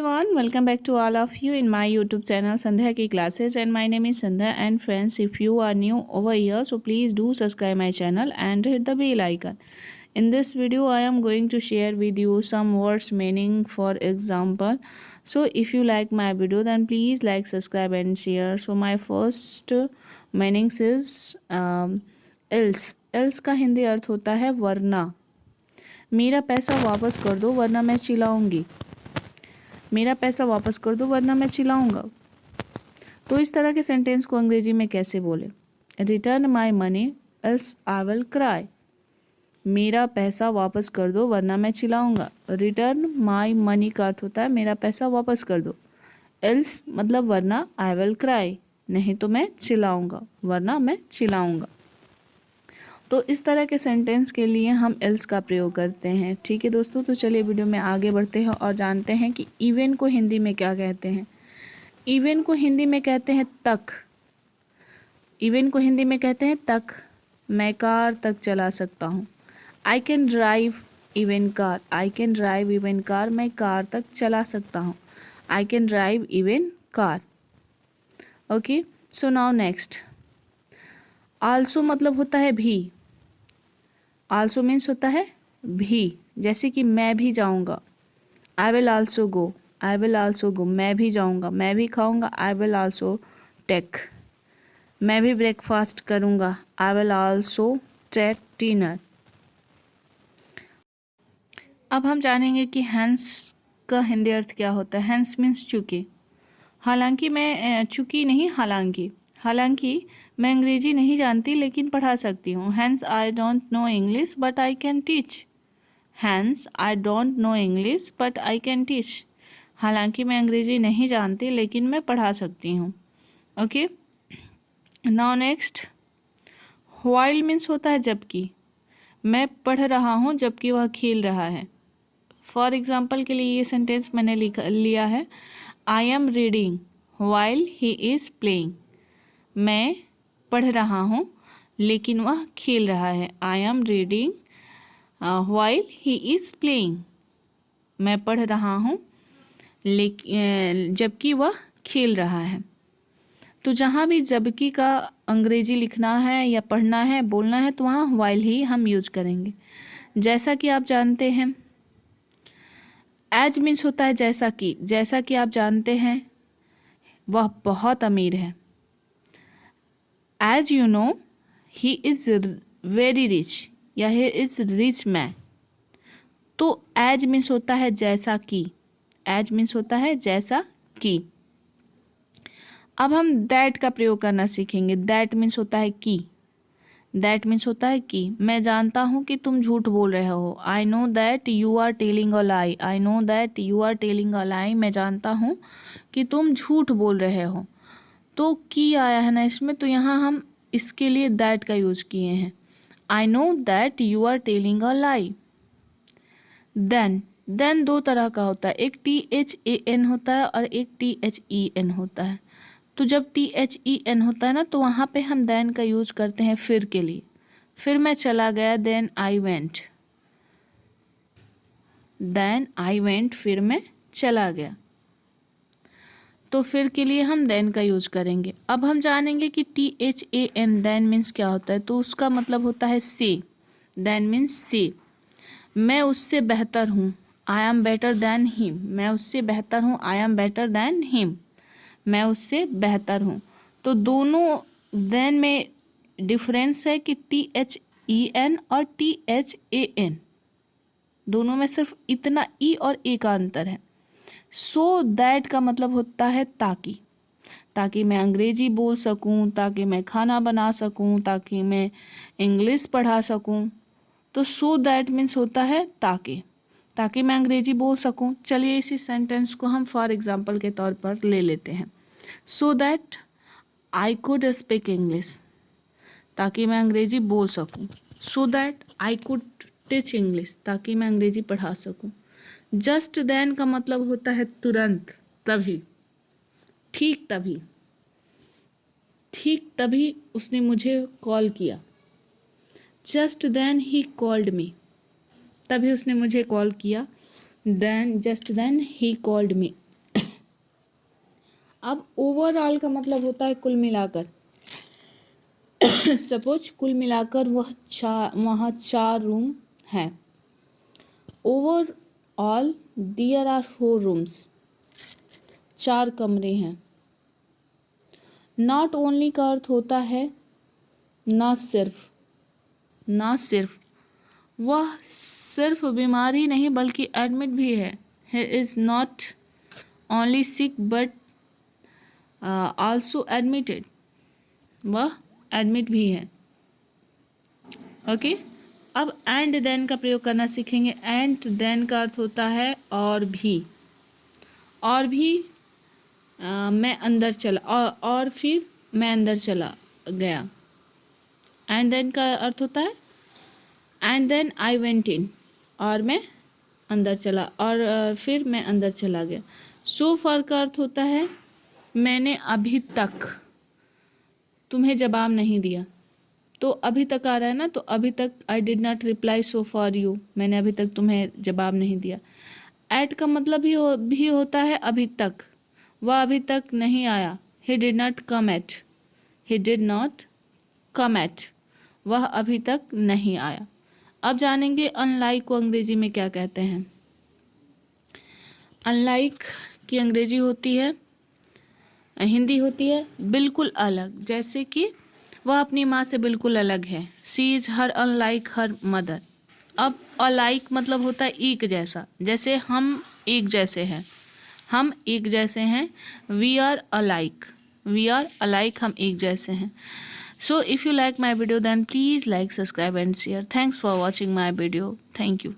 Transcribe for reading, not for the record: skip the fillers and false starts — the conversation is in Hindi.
Everyone, welcome back to all of you in my YouTube channel Sandhya Ki Classes, and my name is Sandhya. And friends, if you are new over here, so please do subscribe my channel and hit the bell icon. In this video I am going to share with you some words meaning for example. So if you like my video then please like, subscribe and share. So my first meanings is else. else का हिंदी अर्थ होता है वरना. मेरा पैसा वापस कर दो वरना मैं चिल्लाऊंगी. मेरा पैसा वापस कर दो वरना मैं चिल्लाऊंगा. तो इस तरह के सेंटेंस को अंग्रेजी में कैसे बोले? Return my money else I will cry. मेरा पैसा वापस कर दो वरना मैं चिल्लाऊंगा. रिटर्न माई मनी का अर्थ होता है मेरा पैसा वापस कर दो. एल्स मतलब वरना, आई विल क्राई नहीं तो मैं चिल्लाऊंगा, वरना मैं चिल्लाऊंगा. तो इस तरह के सेंटेंस के लिए हम एल्स का प्रयोग करते हैं. ठीक है दोस्तों, तो चलिए वीडियो में आगे बढ़ते हैं और जानते हैं कि इवन को हिंदी में क्या कहते हैं. इवन को हिंदी में कहते हैं तक. इवन को हिंदी में कहते हैं तक. मैं कार तक चला सकता हूँ. I can drive even car. I can drive even car. मैं कार तक चला सकता हूँ. I can drive even car. Okay, so now next. Also मतलब होता है भी. आल्सो मीन्स होता है भी. जैसे कि मैं भी जाऊंगा. I will also go. I will also go. मैं भी जाऊंगा, मैं भी खाऊंगा. I will also take. मैं भी ब्रेकफास्ट करूंगा. I will also take dinner. अब हम जानेंगे कि हैंस का हिंदी अर्थ क्या होता है. हैंस मीन्स चूंकि. हालांकि मैं चूंकि नहीं, हालांकि मैं अंग्रेजी नहीं जानती लेकिन पढ़ा सकती हूँ. Hence I don't know English but I can teach. Hence I don't know English but I can teach. हालांकि मैं अंग्रेजी नहीं जानती लेकिन मैं पढ़ा सकती हूँ. Okay, now next. While means होता है जबकि. मैं पढ़ रहा हूँ जबकि वह खेल रहा है. फॉर एग्जाम्पल के लिए ये सेंटेंस मैंने लिया है. I am reading while he is playing. मैं पढ़ रहा हूँ लेकिन वह खेल रहा है. I am reading while he is playing. मैं पढ़ रहा हूँ लेकिन जबकि वह खेल रहा है. तो जहाँ भी जबकि का अंग्रेजी लिखना है या पढ़ना है, बोलना है, तो वहाँ व्हाइल ही हम यूज़ करेंगे. जैसा कि आप जानते हैं, एज मीन्स होता है जैसा कि. जैसा कि आप जानते हैं वह बहुत अमीर है. As you know, he is very rich या he is rich man. तो as मीन्स होता है जैसा कि. as मीन्स होता है जैसा कि. अब हम that का प्रयोग करना सीखेंगे. that मीन्स होता है कि. that मीन्स होता है कि. मैं जानता हूँ कि तुम झूठ बोल रहे हो. I know that you are telling a lie. I know that you are telling a lie. मैं जानता हूँ कि तुम झूठ बोल रहे हो. तो की आया है ना इसमें, तो यहाँ हम इसके लिए दैट का यूज़ किए हैं. I know that you are telling a lie. Then दो तरह का होता है. एक THAN होता है और एक THEN होता है. तो जब THEN होता है ना, तो वहाँ पे हम देन का यूज़ करते हैं फिर के लिए. फिर मैं चला गया, then I went. Then I went, फिर मैं चला गया. तो फिर के लिए हम देन का यूज़ करेंगे. अब हम जानेंगे कि THAN देन मीन्स क्या होता है. तो उसका मतलब होता है से. देन मीन्स से. मैं उससे बेहतर हूँ. I am better than him. मैं उससे बेहतर हूँ. I am better than him. मैं उससे बेहतर हूँ. तो दोनों देन में डिफरेंस है कि THEN और THAN. दोनों में सिर्फ इतना ई और ए का अंतर है. सो दैट का मतलब होता है ताकि. ताकि मैं अंग्रेजी बोल सकूं, ताकि मैं खाना बना सकूं, ताकि मैं इंग्लिश पढ़ा सकूं. तो सो दैट मीन्स होता है ताकि. ताकि मैं अंग्रेजी बोल सकूं. चलिए इसी सेंटेंस को हम फॉर एग्जांपल के तौर पर ले लेते हैं. So that I could speak English. ताकि मैं अंग्रेजी बोल सकूं. So that I could teach English. ताकि मैं अंग्रेजी पढ़ा सकूं. जस्ट देन का मतलब होता है तुरंत, तभी, ठीक तभी. ठीक तभी उसने मुझे कॉल किया. Just then he called me. तभी उसने मुझे कॉल किया. Then just then he called me. अब ओवरऑल का मतलब होता है कुल मिलाकर। सपोज कुल मिलाकर वहाँ 4 रूम हैं। ओवरऑल देयर आर 4 रूम्स, 4 कमरे हैं। नॉट ओनली का अर्थ होता है ना सिर्फ, वह सिर्फ बीमार ही नहीं बल्कि एडमिट भी है। He is not only sick but also admitted, वह एडमिट भी है। ओके, अब एंड देन का प्रयोग करना सीखेंगे। एंड देन का अर्थ होता है और भी मैं अंदर चला, और फिर मैं अंदर चला गया। एंड देन का अर्थ होता है and then I went in, और मैं अंदर चला, और फिर मैं अंदर चला गया। सो फार का अर्थ होता है मैंने अभी तक तुम्हें जवाब नहीं दिया। तो अभी तक आ रहा है ना, तो अभी तक I did not reply so for you, मैंने अभी तक तुम्हें जवाब नहीं दिया। एट का मतलब भी होता है अभी तक, वह अभी तक नहीं आया। He did not come at, वह अभी तक नहीं आया। अब जानेंगे अनलाइक को अंग्रेजी में क्या कहते हैं। अनलाइक की अंग्रेजी होती है, हिंदी होती है बिल्कुल अलग। जैसे कि वह अपनी माँ से बिल्कुल अलग है। She is her unlike her mother. अब अलाइक मतलब होता है एक जैसा, जैसे हम एक जैसे हैं। वी आर अलाइक, हम एक जैसे हैं। So if you like my video then please like, subscribe and share. Thanks for watching my video. Thank you.